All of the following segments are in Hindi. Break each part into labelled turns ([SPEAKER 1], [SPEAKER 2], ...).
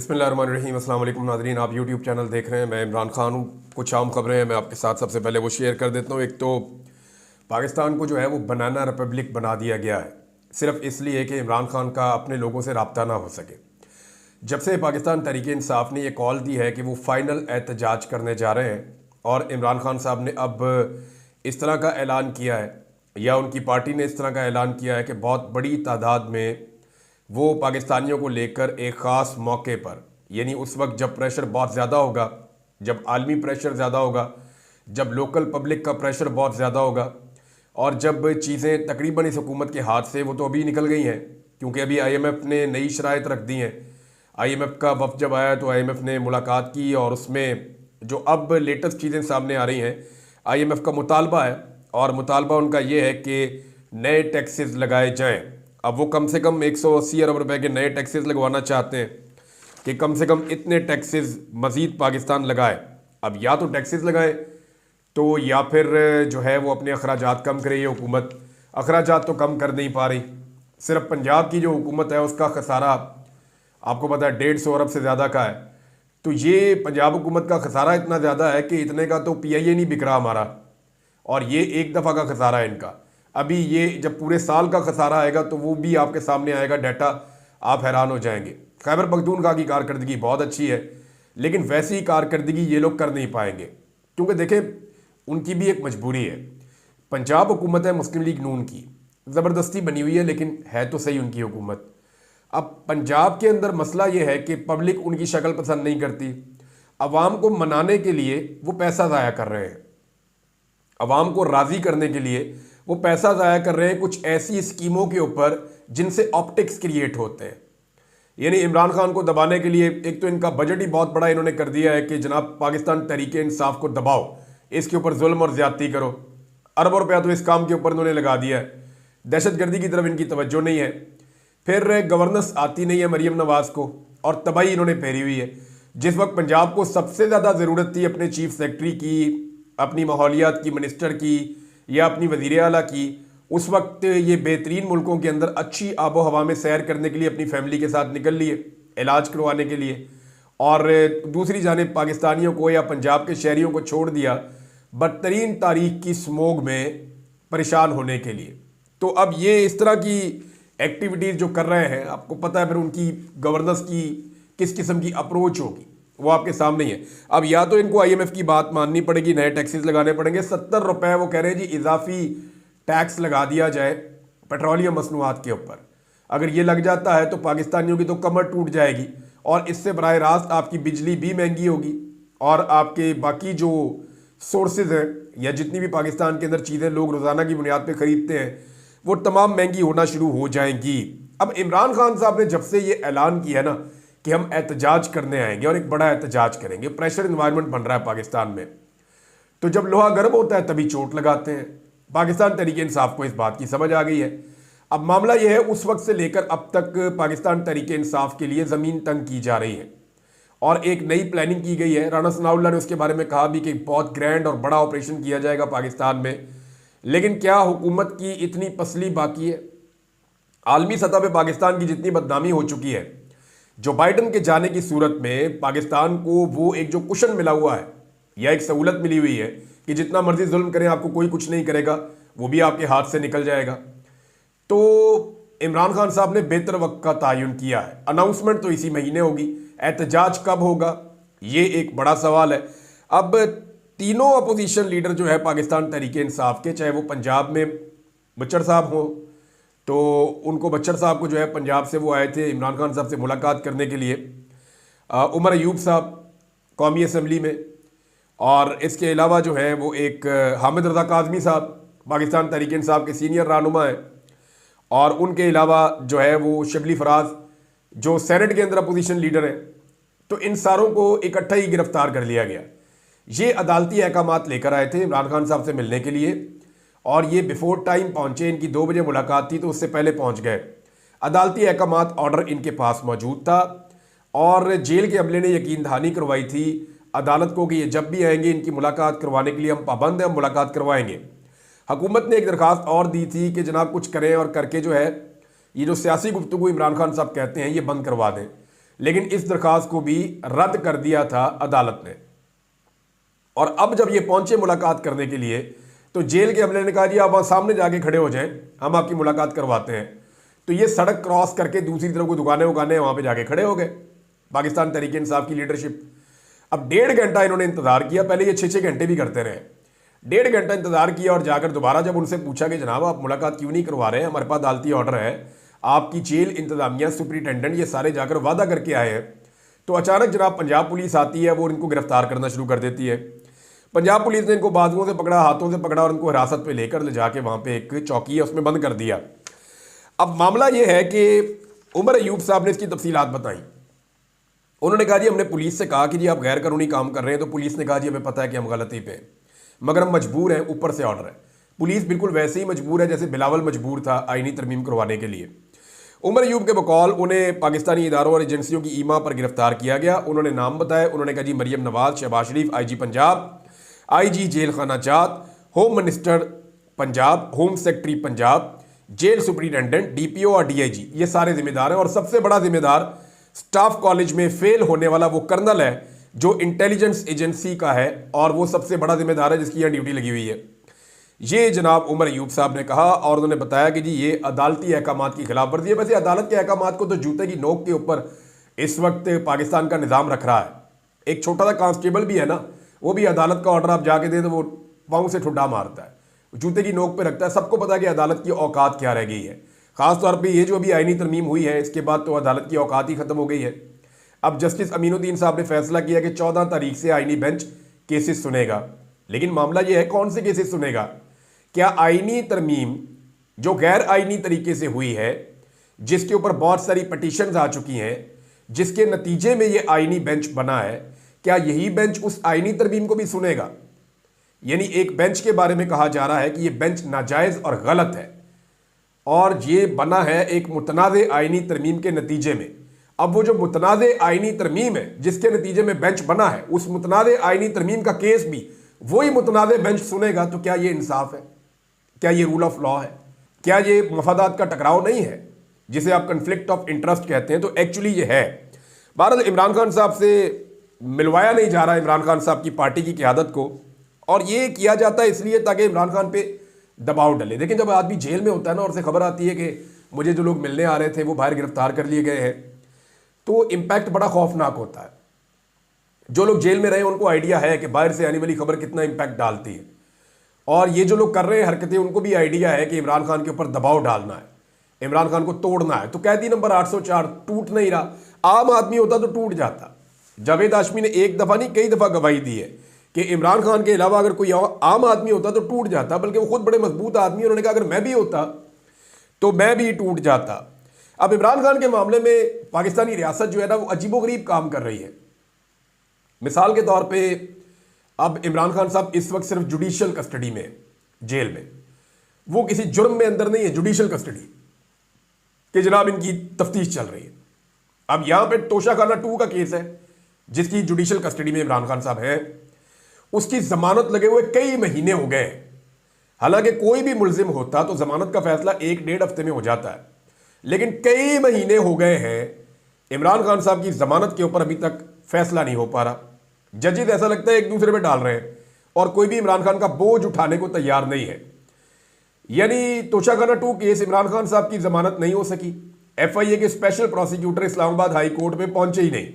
[SPEAKER 1] बिस्मिल्लाहिर्रहमानिर्रहीम। अस्सलाम वालेकुम नाज़रीन, आप यूट्यूब चैनल देख रहे हैं। मैं इमरान खान हूँ। कुछ आम खबरें हैं, मैं आपके साथ सबसे पहले वो शेयर कर देता हूँ। एक तो पाकिस्तान को जो है वो बनाना रिपब्लिक बना दिया गया है, सिर्फ इसलिए कि इमरान खान का अपने लोगों से रब्ता ना हो सके। जब से पाकिस्तान तहरीक इंसाफ ने ये कॉल दी है कि वो फाइनल एहतजाज करने जा रहे हैं और इमरान खान साहब ने अब इस तरह का ऐलान किया है या उनकी पार्टी ने इस तरह का ऐलान किया है कि बहुत बड़ी तादाद में वो पाकिस्तानियों को लेकर एक ख़ास मौके पर, यानी उस वक्त जब प्रेशर बहुत ज़्यादा होगा, जब आलमी प्रेशर ज़्यादा होगा, जब लोकल पब्लिक का प्रेशर बहुत ज़्यादा होगा और जब चीज़ें तकरीबन इस हुकूमत के हाथ से, वो तो अभी निकल गई हैं क्योंकि अभी IMF ने नई शराइत रख दी हैं। IMF का वफ़द जब आया तो IMF ने मुलाकात की और उसमें जो अब लेटेस्ट चीज़ें सामने आ रही हैं, IMF का मुतालबा है और मुतालबा उनका ये है कि नए टैक्सेस लगाए जाएं। अब वो कम से कम 180 अरब रुपए के नए टैक्सेस लगवाना चाहते हैं कि कम से कम इतने टैक्सेस मज़ीद पाकिस्तान लगाए। अब या तो टैक्सेस लगाए तो या फिर जो है वो अपने अखराजात कम करे। ये हुकूमत अखराजात तो कम कर नहीं पा रही। सिर्फ पंजाब की जो हुकूमत है उसका खसारा आपको पता है 150 अरब से ज़्यादा का है। तो ये पंजाब हुकूमत का खसारा इतना ज़्यादा है कि इतने का तो PIA नहीं बिक रहा हमारा, और ये एक दफ़ा का खसारा है इनका। अभी ये जब पूरे साल का खसारा आएगा तो वो भी आपके सामने आएगा डाटा, आप हैरान हो जाएंगे। खैबर पख्तूनख्वा की कारकर्दगी बहुत अच्छी है, लेकिन वैसी कारकर्दगी ये लोग कर नहीं पाएंगे क्योंकि देखें उनकी भी एक मजबूरी है। पंजाब हुकूमत है मुस्लिम लीग नून की, ज़बरदस्ती बनी हुई है, लेकिन है तो सही उनकी हुकूमत। अब पंजाब के अंदर मसला ये है कि पब्लिक उनकी शक्ल पसंद नहीं करती। अवाम को मनाने के लिए वो पैसा ज़ाया कर रहे हैं, अवाम को राज़ी करने के लिए वो पैसा ज़ाया कर रहे हैं कुछ ऐसी स्कीमों के ऊपर जिनसे ऑप्टिक्स क्रिएट होते हैं। यानी इमरान खान को दबाने के लिए एक तो इनका बजट ही बहुत बड़ा इन्होंने कर दिया है कि जनाब पाकिस्तान तहरीक इंसाफ को दबाओ, इसके ऊपर जुल्म और ज्यादती करो। अरबों रुपया तो इस काम के ऊपर इन्होंने लगा दिया है। दहशतगर्दी की तरफ इनकी तवज्जो नहीं है। फिर गवर्नेंस आती नहीं है मरीम नवाज को और तबाही इन्होंने फेरी हुई है। जिस वक्त पंजाब को सबसे ज़्यादा ज़रूरत थी अपने चीफ सेक्रेटरी की, अपनी माहौलियात की मिनिस्टर की या अपनी वज़ीर आला की, उस वक्त ये बेहतरीन मुल्कों के अंदर अच्छी आबो हवा में सैर करने के लिए अपनी फैमिली के साथ निकल लिए इलाज करवाने के लिए, और दूसरी जानिब पाकिस्तानियों को या पंजाब के शहरियों को छोड़ दिया बदतरीन तारीख की स्मोग में परेशान होने के लिए। तो अब ये इस तरह की एक्टिविटीज़ जो कर रहे हैं, आपको पता है फिर उनकी गवर्नेंस की किस किस्म की अप्रोच होगी वो आपके सामने ही है। अब या तो इनको IMF की बात माननी पड़ेगी, नए टैक्सेस लगाने पड़ेंगे। 70 रुपए वो कह रहे हैं जी इजाफी टैक्स लगा दिया जाए पेट्रोलियम मसनूआत के ऊपर। अगर ये लग जाता है तो पाकिस्तानियों की तो कमर टूट जाएगी और इससे बराह रास्त आपकी बिजली भी महंगी होगी और आपके बाकी जो सोर्सेज हैं या जितनी भी पाकिस्तान के अंदर चीज़ें लोग रोज़ाना की बुनियाद पर ख़रीदते हैं वो तमाम महंगी होना शुरू हो जाएंगी। अब इमरान खान साहब ने जब से ये ऐलान किया ना कि हम एहतजाज करने आएंगे और एक बड़ा एहतजाज करेंगे, प्रेशर इन्वायरमेंट बन रहा है पाकिस्तान में, तो जब लोहा गर्म होता है तभी चोट लगाते हैं। पाकिस्तान तहरीक इंसाफ को इस बात की समझ आ गई है। अब मामला यह है उस वक्त से लेकर अब तक पाकिस्तान तहरीक इंसाफ के लिए ज़मीन तंग की जा रही है और एक नई प्लानिंग की गई है। राना सनाउल्लाह ने उसके बारे में कहा भी कि बहुत ग्रैंड और बड़ा ऑपरेशन किया जाएगा पाकिस्तान में, लेकिन क्या हुकूमत की इतनी पसली बाकी है? आलमी सतह पर पाकिस्तान की जितनी बदनामी हो चुकी है, जो बाइडन के जाने की सूरत में पाकिस्तान को वो एक जो कुशन मिला हुआ है या एक सहूलत मिली हुई है कि जितना मर्जी जुल्म करें आपको कोई कुछ नहीं करेगा, वो भी आपके हाथ से निकल जाएगा। तो इमरान खान साहब ने बेहतर वक्त का तयन किया है। अनाउंसमेंट तो इसी महीने होगी, एहतजाज कब होगा ये एक बड़ा सवाल है। अब तीनों अपोजिशन लीडर जो है पाकिस्तान तहरीक इंसाफ के, चाहे वो पंजाब में बच्चर साहब हो तो उनको बच्चर साहब को जो है पंजाब से वो आए थे इमरान खान साहब से मुलाकात करने के लिए, उमर अयूब साहब कौमी असम्बली में, और इसके अलावा जो है वो एक हामिद रज़ा काज़मी साहब पाकिस्तान तहरीक इंसाफ के सीनियर रहनुमा हैं, और उनके अलावा जो है वो शिबली फराज जो सेनेट के अंदर अपोजिशन लीडर हैं। तो इन सारों को इकट्ठा ही गिरफ्तार कर लिया गया। ये अदालती अहकामात लेकर आए थे इमरान खान साहब से मिलने के लिए और ये बिफोर टाइम पहुंचे। इनकी 2 बजे मुलाकात थी तो उससे पहले पहुंच गए। अदालती अहकामात ऑर्डर इनके पास मौजूद था और जेल के अमले ने यकीन दहानी करवाई थी अदालत को कि ये जब भी आएंगे इनकी मुलाकात करवाने के लिए हम पाबंद हैं, हम मुलाकात करवाएंगे। हुकूमत ने एक दरख्वास्त और दी थी कि जनाब कुछ करें और करके जो है ये जो सियासी गुफ्तगू इमरान खान साहब कहते हैं ये बंद करवा दें। लेकिन इस दरखास्त को भी रद्द कर दिया था अदालत ने। और अब जब ये पहुंचे मुलाकात करने के लिए, तो जेल के अमले ने कहा जी आप वहां सामने जाके खड़े हो जाएं, हम आपकी मुलाकात करवाते हैं। तो ये सड़क क्रॉस करके दूसरी तरफ को दुकानें उकानें वहां पे जाके खड़े हो गए पाकिस्तान तहरीक इंसाफ की लीडरशिप। अब 1.5 घंटा इन्होंने इंतजार किया, पहले ये 6-6 घंटे भी करते रहे। 1.5 घंटा इंतजार किया और जाकर दोबारा जब उनसे पूछा कि जनाब आप मुलाकात क्यों नहीं करवा रहे हैं, हमारे पास अदालती ऑर्डर है, आपकी जेल इंतजामिया सुपरिटेंडेंट ये सारे जाकर वादा करके आए हैं, तो अचानक जनाब पंजाब पुलिस आती है, वो इनको गिरफ्तार करना शुरू कर देती है। पंजाब पुलिस ने इनको बाजुओं से पकड़ा, हाथों से पकड़ा और इनको हिरासत पे लेकर ले जाके वहां पे एक चौकी है उसमें बंद कर दिया। अब मामला ये है कि उमर अयूब साहब ने इसकी तफसीलात बताई। उन्होंने कहा जी हमने पुलिस से कहा कि जी आप गैर कानूनी काम कर रहे हैं, तो पुलिस ने कहा जी हमें पता है कि हम गलती पे हैं, मगर हम मजबूर हैं, ऊपर से ऑर्डर है। पुलिस बिल्कुल वैसे ही मजबूर है जैसे बिलावल मजबूर था आईनी तरमीम करवाने के लिए। उमर अयूब के बकौल उन्हें पाकिस्तानी इदारों और एजेंसियों की ईमा पर गिरफ्तार किया गया। उन्होंने नाम बताया, उन्होंने कहा जी Maryam Nawaz, Shahbaz Sharif IG Punjab, IG jail खाना जात, home minister Punjab, home secretary Punjab, jail superintendent, DPO और DIG, ये सारे जिम्मेदार हैं। और सबसे बड़ा जिम्मेदार स्टाफ कॉलेज में फेल होने वाला वो कर्नल है जो इंटेलिजेंस एजेंसी का है, और वो सबसे बड़ा जिम्मेदार है जिसकी यहाँ ड्यूटी लगी हुई है। ये जनाब उमर अयूब साहब ने कहा और उन्होंने बताया कि जी ये अदालती अहकामात की खिलाफ वर्जी है। वैसे अदालत के अहकामात को तो जूते की नोक के ऊपर इस वक्त पाकिस्तान का निज़ाम रख रहा है। एक छोटा सा कांस्टेबल भी है ना, वो भी अदालत का ऑर्डर आप जाके दें तो वो पाँव से ठुड्डा मारता है, जूते की नोक पे रखता है। सबको पता है कि अदालत की औकात क्या रह गई है। खासतौर पर ये जो अभी आईनी तरमीम हुई है, इसके बाद तो अदालत की औकात ही खत्म हो गई है। अब जस्टिस अमीनुद्दीन साहब ने फैसला किया कि 14 तारीख से आईनी बेंच केसेस सुनेगा। लेकिन मामला यह है कौन से केसेस सुनेगा? क्या आईनी तरमीम जो गैर आईनी तरीके से हुई है, जिसके ऊपर बहुत सारी पटिशन्स आ चुकी हैं, जिसके नतीजे में यह आईनी बेंच बना है, क्या यही बेंच उस आईनी तरमीम को भी सुनेगा? यानी एक बेंच के बारे में कहा जा रहा है कि यह बेंच नाजायज और गलत है और ये बना है एक मुतनाज़े आईनी तरमीम के नतीजे में। अब वो जो मुतनाज़े आईनी तरमीम है जिसके नतीजे में बेंच बना है, उस मुतनाज़े आईनी तरमीम का केस भी वही मुतनाज़े बेंच सुनेगा। तो क्या ये इंसाफ है? क्या ये रूल ऑफ लॉ है? क्या ये मफादात का टकराव नहीं है जिसे आप कन्फ्लिक्ट ऑफ इंटरेस्ट कहते हैं? तो एक्चुअली ये है। बहरहाल इमरान खान साहब से मिलवाया नहीं जा रहा इमरान खान साहब की पार्टी की क़यादत को, और ये किया जाता है इसलिए ताकि इमरान खान पे दबाव डले। लेकिन जब आदमी जेल में होता है ना और से खबर आती है कि मुझे जो लोग मिलने आ रहे थे वो बाहर गिरफ्तार कर लिए गए हैं, तो इम्पैक्ट बड़ा खौफनाक होता है। जो लोग जेल में रहे उनको आइडिया है कि बाहर से आने वाली खबर कितना इम्पैक्ट डालती है, और ये जो लोग कर रहे हैं हरकतें उनको भी आइडिया है कि इमरान खान के ऊपर दबाव डालना है, इमरान खान को तोड़ना है। तो कैदी नंबर 804 टूट नहीं रहा। आम आदमी होता तो टूट जाता। जावेद हाशमी ने एक दफ़ा नहीं कई दफ़ा गवाही दी है कि इमरान खान के अलावा अगर कोई आम आदमी होता तो टूट जाता, बल्कि वो खुद बड़े मजबूत आदमी, उन्होंने कहा अगर मैं भी होता तो मैं भी टूट जाता। अब इमरान खान के मामले में पाकिस्तानी रियासत जो है ना वो अजीबोगरीब काम कर रही है। मिसाल के तौर पे अब इमरान खान साहब इस वक्त सिर्फ जुडिशल कस्टडी में, जेल में, वो किसी जुर्म में अंदर नहीं है, जुडिशल कस्टडी कि जनाब इनकी तफ्तीश चल रही है। अब यहां पे तोशाखाना 2 का केस है जिसकी जुडिशल कस्टडी में इमरान खान साहब है, उसकी जमानत लगे हुए कई महीने हो गए। हालांकि कोई भी मुलजिम होता तो जमानत का फैसला 1-1.5 हफ्ते में हो जाता है, लेकिन कई महीने हो गए हैं इमरान खान साहब की जमानत के ऊपर अभी तक फैसला नहीं हो पा रहा। जजेस ऐसा लगता है एक दूसरे पे डाल रहे हैं और कोई भी इमरान खान का बोझ उठाने को तैयार नहीं है। यानी तोशाखाना 2 केस इमरान खान साहब की जमानत नहीं हो सकी। FIA के special prosecutor Islamabad high court में पहुंचे ही नहीं,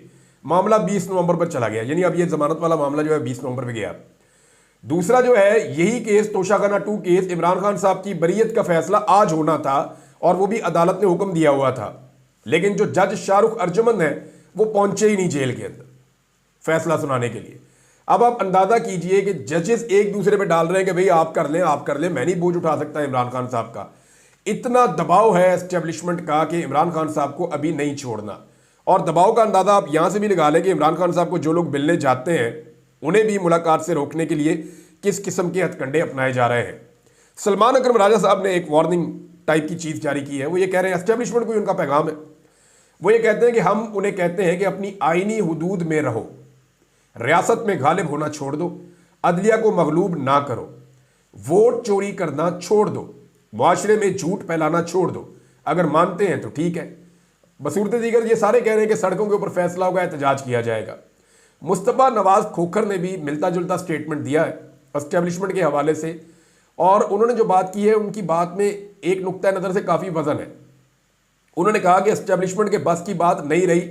[SPEAKER 1] मामला 20 नवंबर पर चला गया। यानी अब ये जमानत वाला मामला जो है 20 नवंबर पे गया। दूसरा जो है यही केस तोशाखाना 2 केस, इमरान खान साहब की बरीयत का फैसला आज होना था और वो भी अदालत ने हुक्म दिया हुआ था, लेकिन जो जज शाहरुख अर्जुमन है वो पहुंचे ही नहीं जेल के अंदर फैसला सुनाने के लिए। अब आप अंदाजा कीजिए कि जजेस एक दूसरे पे डाल रहे हैं कि भाई आप कर लें, आप कर लें, मैं नहीं बोझ उठा सकता इमरान खान साहब का। इतना दबाव है एस्टेब्लिशमेंट का कि इमरान खान साहब को अभी नहीं छोड़ना। और दबाव का अंदाजा आप यहां से भी लगा लें कि इमरान खान साहब को जो लोग मिलने जाते हैं उन्हें भी मुलाकात से रोकने के लिए किस किस्म के हथकंडे अपनाए जा रहे हैं। सलमान अकरम राजा साहब ने एक वार्निंग टाइप की चीज़ जारी की है। वो ये कह रहे हैं, एस्टेब्लिशमेंट को उनका पैगाम है, वो ये कहते हैं कि हम उन्हें कहते हैं कि अपनी आईनी हुदूद में रहो, रियासत में गालिब होना छोड़ दो, अदलिया को मगलूब ना करो, वोट चोरी करना छोड़ दो, मुआशरे में झूठ फैलाना छोड़ दो। अगर मानते हैं तो ठीक है, बसूरत दीगर ये सारे कह रहे हैं कि सड़कों के ऊपर फैसला होगा, एहतजाज किया जाएगा। मुस्तफा नवाज खोखर ने भी मिलता जुलता स्टेटमेंट दिया है एस्टेब्लिशमेंट के हवाले से, और उन्होंने जो बात की है उनकी बात में एक नुक्ता नज़र से काफ़ी वजन है। उन्होंने कहा कि एस्टेब्लिशमेंट के बस की बात नहीं रही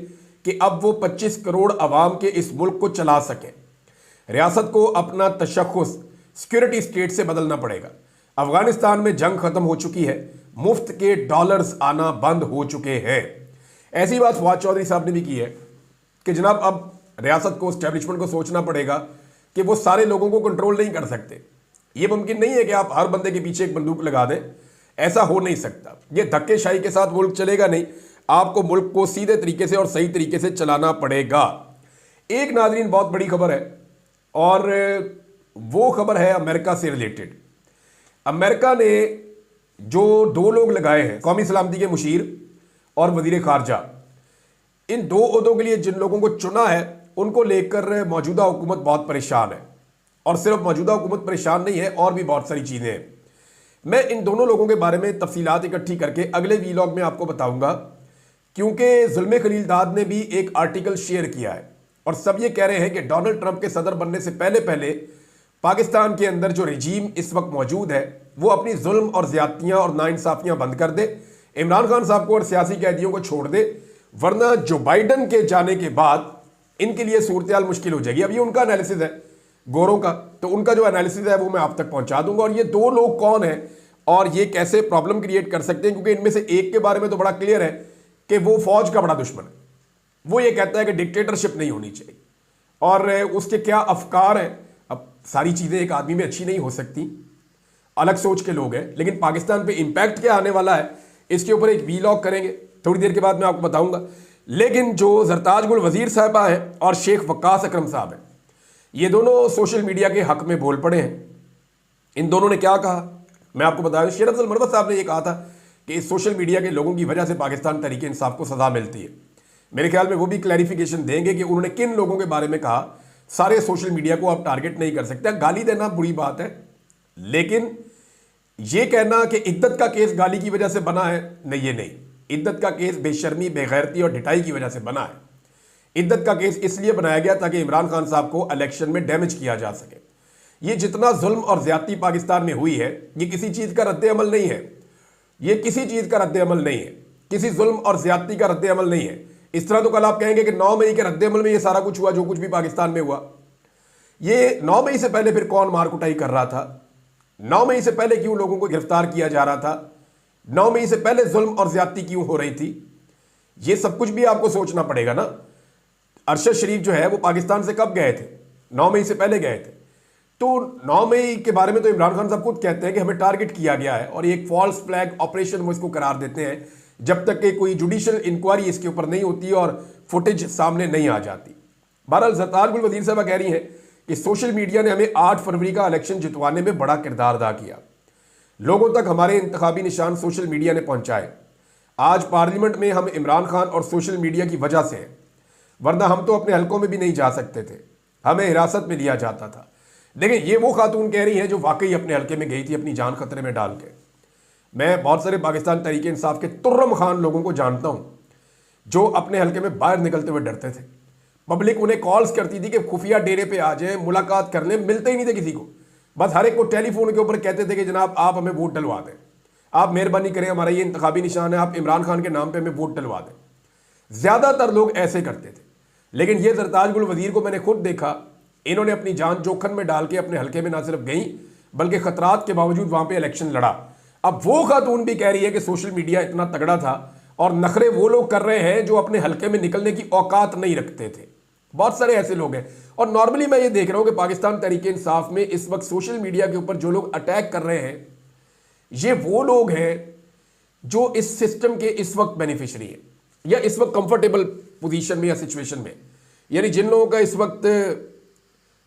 [SPEAKER 1] कि अब वो 25 करोड़ अवाम के इस मुल्क को चला सकें। रियासत को अपना तशख़्ख़ुस सिक्योरिटी स्टेट से बदलना पड़ेगा। अफगानिस्तान में जंग खत्म हो चुकी है, मुफ्त के डॉलर्स आना बंद हो चुके हैं। ऐसी बात फवाद चौधरी साहब ने भी की है कि जनाब अब रियासत को, एस्टेब्लिशमेंट को सोचना पड़ेगा कि वो सारे लोगों को कंट्रोल नहीं कर सकते। ये मुमकिन नहीं है कि आप हर बंदे के पीछे एक बंदूक लगा दें, ऐसा हो नहीं सकता। ये धक्केशाही के साथ मुल्क चलेगा नहीं, आपको मुल्क को सीधे तरीके से और सही तरीके से चलाना पड़ेगा। एक नाज़रीन बहुत बड़ी खबर है, और वो खबर है अमेरिका से रिलेटेड। अमेरिका ने जो 2 लोग लगाए हैं, कौमी सलामती के मुशीर और वजीर खारजा, इन 2 ओहदों के लिए जिन लोगों को चुना है उनको लेकर मौजूदा हुकूमत बहुत परेशान है। और सिर्फ मौजूदा हुकूमत परेशान नहीं है, और भी बहुत सारी चीज़ें हैं। मैं इन दोनों लोगों के बारे में तफसीलात इकट्ठी करके अगले वीलॉग में आपको बताऊंगा, क्योंकि जुल्मे खलीलदाद ने भी एक आर्टिकल शेयर किया है और सब ये कह रहे हैं कि डोनाल्ड ट्रंप के सदर बनने से पहले पहले पाकिस्तान के अंदर जो रजीम इस वक्त मौजूद है वो अपनी जुल्म और ज़्यादतियाँ और नाइंसाफ़ियाँ बंद कर दे, इमरान खान साहब को और सियासी कैदियों को छोड़ दे, वरना जो बाइडन के जाने के बाद इनके लिए सूरत हाल मुश्किल हो जाएगी। अब ये उनका एनालिसिस है गोरों का, तो उनका जो एनालिसिस है वो मैं आप तक पहुंचा दूंगा। और ये 2 लोग कौन हैं और ये कैसे प्रॉब्लम क्रिएट कर सकते हैं, क्योंकि इनमें से एक के बारे में तो बड़ा क्लियर है कि वो फौज का बड़ा दुश्मन है। वो ये कहता है कि डिक्टेटरशिप नहीं होनी चाहिए, और उसके क्या अफकार हैं। अब सारी चीज़ें एक आदमी में अच्छी नहीं हो सकती, अलग सोच के लोग हैं, लेकिन पाकिस्तान पे इम्पैक्ट क्या आने वाला है इसके ऊपर एक वीलॉग करेंगे, थोड़ी देर के बाद मैं आपको बताऊंगा। लेकिन जो जरताज गुल वजीर साहबा हैं और शेख वक्कास अकरम साहब हैं, ये दोनों सोशल मीडिया के हक में बोल पड़े हैं। इन दोनों ने क्या कहा मैं आपको बता दूं। शेर अफजल मरवत साहब ने यह कहा था कि इस सोशल मीडिया के लोगों की वजह से पाकिस्तान तहरीक इंसाफ को सजा मिलती है। मेरे ख्याल में वो भी क्लैरिफिकेशन देंगे कि उन्होंने किन लोगों के बारे में कहा। सारे सोशल मीडिया को आप टारगेट नहीं कर सकते। गाली देना बुरी बात है, लेकिन ये कहना कि इद्दत का केस गाली की वजह से बना है, नहीं, ये नहीं। इद्दत का केस बेशर्मी, बेगैरती और ढिठाई की वजह से बना है। इद्दत का केस इसलिए बनाया गया ताकि इमरान खान साहब को इलेक्शन में डैमेज किया जा सके। ये जितना जुल्म और ज्यादती पाकिस्तान में हुई है, ये किसी चीज़ का रद्द अमल नहीं है। ये किसी चीज़ का रद्द अमल नहीं है, किसी जुल्म और ज्यादती का रद्द अमल नहीं है। इस तरह तो कल आप कहेंगे कि 9 मई के रद्द अमल में ये सारा कुछ हुआ जो कुछ भी पाकिस्तान में हुआ। ये 9 मई से पहले फिर कौन मार कुटाई कर रहा था? 9 मई से पहले क्यों लोगों को गिरफ्तार किया जा रहा था? 9 मई से पहले जुल्म और ज्यादती क्यों हो रही थी? ये सब कुछ भी आपको सोचना पड़ेगा ना। अरशद शरीफ जो है वो पाकिस्तान से कब गए थे? 9 मई से पहले गए थे। तो 9 मई के बारे में तो इमरान खान साहब खुद कहते हैं कि हमें टारगेट किया गया है, और एक फॉल्स फ्लैग ऑपरेशन वो इसको करार देते हैं जब तक कि कोई जुडिशियल इंक्वायरी इसके ऊपर नहीं होती और फुटेज सामने नहीं आ जाती। बहरहाल जरताज गुल वजीर साहब कह रही हैं कि सोशल मीडिया ने हमें 8 फरवरी का इलेक्शन जितवाने में बड़ा किरदार अदा किया। लोगों तक हमारे इंतखाबी निशान सोशल मीडिया ने पहुंचाए। आज पार्लियामेंट में हम इमरान खान और सोशल मीडिया की वजह से हैं, वरना हम तो अपने हलकों में भी नहीं जा सकते थे, हमें हिरासत में लिया जाता था। लेकिन ये वो खातून कह रही हैं जो वाकई अपने हलके में गई थी अपनी जान खतरे में डाल के। मैं बहुत सारे पाकिस्तान तहरीक इंसाफ के तुर्रम खान लोगों को जानता हूँ जो अपने हलके में बाहर निकलते हुए डरते थे। पब्लिक उन्हें कॉल्स करती थी कि खुफिया डेरे पे आ जाए, मुलाकात कर लें, मिलते ही नहीं थे किसी को। बस हर एक को टेलीफोन के ऊपर कहते थे कि जनाब आप हमें वोट डलवा दें, आप मेहरबानी करें, हमारा ये इंतखाबी निशान है, आप इमरान खान के नाम पे हमें वोट डलवा दें। ज़्यादातर लोग ऐसे करते थे। लेकिन ये जरताज गुल वजीर को मैंने खुद देखा, इन्होंने अपनी जान जोखिम में डाल के अपने हलके में ना सिर्फ गई बल्कि खतरात के बावजूद वहाँ पे इलेक्शन लड़ा। अब वो खातून भी कह रही है कि सोशल मीडिया इतना तगड़ा था, और नखरे वो लोग कर रहे हैं जो अपने हलके में निकलने की औकात नहीं रखते थे। बहुत सारे ऐसे लोग हैं। और नॉर्मली मैं ये देख रहा हूँ कि पाकिस्तान तहरीक इंसाफ में इस वक्त सोशल मीडिया के ऊपर जो लोग अटैक कर रहे हैं, ये वो लोग हैं जो इस सिस्टम के इस वक्त बेनिफिशरी है, या इस वक्त कंफर्टेबल पोजीशन में या सिचुएशन में। यानी जिन लोगों का इस वक्त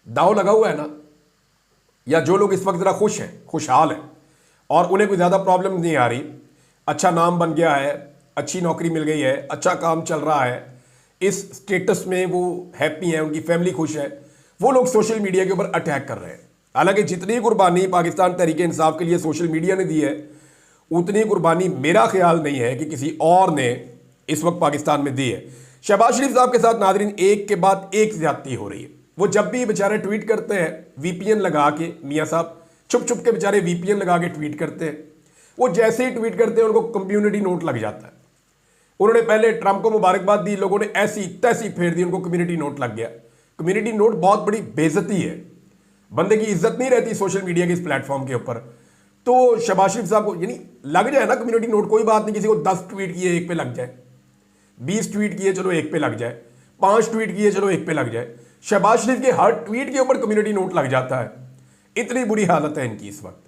[SPEAKER 1] दाव लगा हुआ है ना, या जो लोग इस वक्त ज़रा खुश हैं, खुशहाल हैं, और उन्हें कोई ज़्यादा प्रॉब्लम नहीं आ रही, अच्छा नाम बन गया है, अच्छी नौकरी मिल गई है, अच्छा काम चल रहा है, इस स्टेटस में वो हैप्पी हैं, उनकी फैमिली खुश है, वो लोग सोशल मीडिया के ऊपर अटैक कर रहे हैं। हालांकि जितनी कुर्बानी पाकिस्तान तहरीक इंसाफ के लिए सोशल मीडिया ने दी है, उतनी कुर्बानी मेरा ख्याल नहीं है कि किसी और ने इस वक्त पाकिस्तान में दी है। शहबाज शरीफ साहब के साथ नादरीन एक के बाद एक ज्यादती हो रही है। वो जब भी बेचारे ट्वीट करते हैं वीपीएन लगा के, मियाँ साहब छुप छुप के बेचारे वीपीएन लगा के ट्वीट करते हैं। वो जैसे ही ट्वीट करते हैं उनको कम्युनिटी नोट लग जाता है। उन्होंने पहले ट्रंप को मुबारकबाद दी, लोगों ने ऐसी तैसी फेर दी, उनको कम्युनिटी नोट लग गया। कम्युनिटी नोट बहुत बड़ी बेइज्जती है, बंदे की इज्जत नहीं रहती सोशल मीडिया के इस प्लेटफॉर्म के ऊपर। तो शहबाज शरीफ साहब को यानी लग जाए ना कम्युनिटी नोट, कोई बात नहीं, किसी को 10 ट्वीट किए एक पे लग जाए, 20 ट्वीट किए चलो एक पे लग जाए, 5 ट्वीट किए चलो एक पे लग जाए। शहबाज शरीफ के हर ट्वीट के ऊपर कम्युनिटी नोट लग जाता है। इतनी बुरी हालत है इनकी इस वक्त।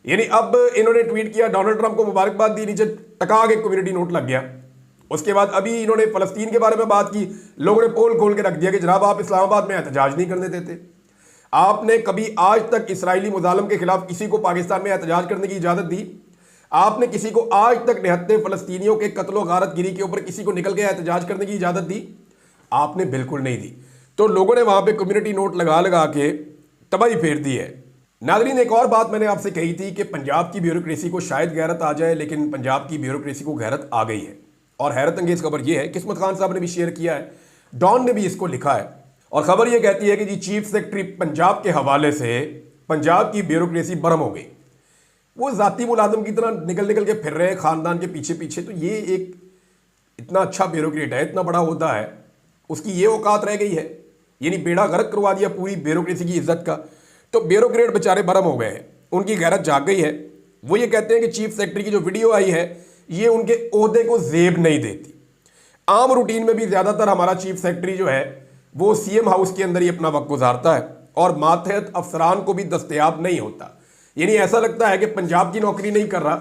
[SPEAKER 1] यानी अब इन्होंने ट्वीट किया, डोनाल्ड ट्रंप को मुबारकबाद दी, नीचे टका के कम्युनिटी नोट लग गया। उसके बाद अभी इन्होंने फलस्तीन के बारे में बात की, लोगों ने पोल खोल के रख दिया कि जनाब आप इस्लामाबाद में एहतजाज नहीं करने देते। आपने कभी आज तक इसराइली मुजालम के खिलाफ किसी को पाकिस्तान में एहतजाज करने की इजाजत दी? आपने किसी को आज तक निहत्ते फलस्तीनियों के कत्लो गारत गिरी के ऊपर किसी को निकल के एहतजाज करने की इजाजत दी? आपने बिल्कुल नहीं दी। तो लोगों ने वहां पे कम्युनिटी नोट लगा लगा के तबाही फेर दी है। नाज़रीन, एक और बात मैंने आपसे कही थी कि पंजाब की ब्यूरोक्रेसी को शायद गैरत आ जाए, लेकिन पंजाब की ब्यूरोक्रेसी को गैरत आ गई है। और हैरत अंगेज खबर यह है, किस्मत खान साहब ने भी शेयर किया है, डॉन ने भी इसको लिखा है, और खबर यह कहती है कि जी चीफ सेक्रेटरी पंजाब के हवाले से पंजाब की ब्यूरोक्रेसी बरम हो गई। वो जाती मुलाजम की तरह निकल निकल के फिर रहे हैं खानदान के पीछे पीछे। तो ये एक इतना अच्छा ब्यूरोक्रेट है, इतना बड़ा होता है, उसकी ये औकात रह गई है, यानी बेड़ा गर्क करवा दिया पूरी ब्यूरोक्रेसी की इज्जत का। तो ब्यूरोक्रेट बेचारे बरम हो गए हैं, उनकी गैरत जाग गई है। वो ये कहते हैं कि चीफ सेक्रेटरी की जो वीडियो आई है ये उनके ओहदे को जेब नहीं देती। आम रूटीन में भी ज्यादातर हमारा चीफ सेक्रेटरी जो है वो सीएम हाउस के अंदर ही अपना वक्त गुजारता है और मातहत अफसरान को भी दस्तयाब नहीं होता। यानी ऐसा लगता है कि पंजाब की नौकरी नहीं कर रहा,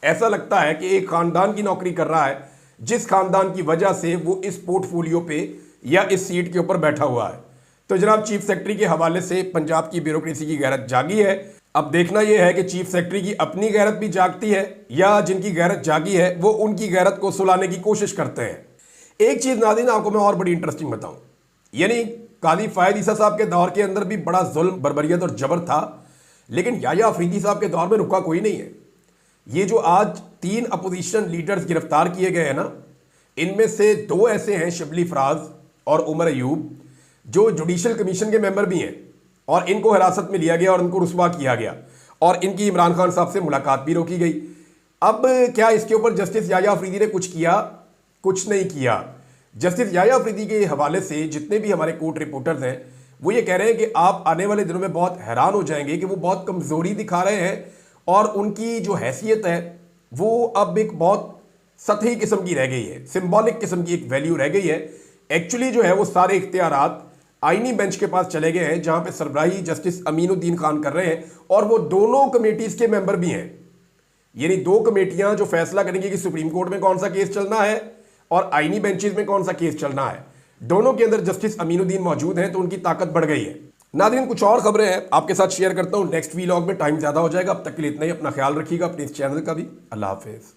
[SPEAKER 1] ऐसा लगता है कि एक खानदान की नौकरी कर रहा है, जिस खानदान की वजह से वो इस पोर्टफोलियो पे या इस सीट के ऊपर बैठा हुआ है। तो जनाब चीफ सेक्रेटरी के हवाले से पंजाब की ब्यूरोक्रेसी की गैरत जागी है। अब देखना यह है कि चीफ सेक्रेटरी की अपनी गैरत भी जागती है या जिनकी गैरत जागी है वो उनकी गैरत को सुलाने की कोशिश करते हैं। एक चीज नाज़रीन आपको मैं और बड़ी इंटरेस्टिंग बताऊं, यानी काजी फायद ईसा साहब के दौर के अंदर भी बड़ा जुल्म, बर्बरियत और जबर था, लेकिन याया अफरीदी साहब के दौर में रुका कोई नहीं है। ये जो आज 3 अपोजिशन लीडर्स गिरफ्तार किए गए हैं ना, इनमें से 2 ऐसे हैं, शिबली फराज और उमर अयूब, जो जुडिशल कमीशन के मेंबर भी हैं, और इनको हिरासत में लिया गया और इनको रुस्वा किया गया और इनकी इमरान खान साहब से मुलाकात भी रोकी गई। अब क्या इसके ऊपर जस्टिस याया अफरीदी ने कुछ किया? कुछ नहीं किया। जस्टिस याया अफरीदी के हवाले से जितने भी हमारे कोर्ट रिपोर्टर्स हैं वो ये कह रहे हैं कि आप आने वाले दिनों में बहुत हैरान हो जाएंगे कि वो बहुत कमजोरी दिखा रहे हैं और उनकी जो हैसियत है वो अब एक बहुत सतही किस्म की रह गई है, सिंबॉलिक किस्म की एक वैल्यू रह गई है। एक्चुअली जो है वो सारे इख्तियारात आईनी बेंच के पास चले गए हैं, जहां पे सरबराही जस्टिस अमीनुद्दीन खान कर रहे हैं और वो दोनों कमेटीज के मेंबर भी हैं। यानी 2 कमेटियां जो फैसला करेंगी कि सुप्रीम कोर्ट में कौन सा केस चलना है और आईनी बेंचेस में कौन सा केस चलना है, दोनों के अंदर जस्टिस अमीनुद्दीन मौजूद हैं, तो उनकी ताकत बढ़ गई है। नाज़रीन, कुछ और खबरें हैं आपके साथ शेयर करता हूं नेक्स्ट वीलॉग में, टाइम ज्यादा हो जाएगा। अब तक के लिए इतना ही, अपना ख्याल रखिएगा, अपने इस चैनल का भी। अल्लाह हाफिज।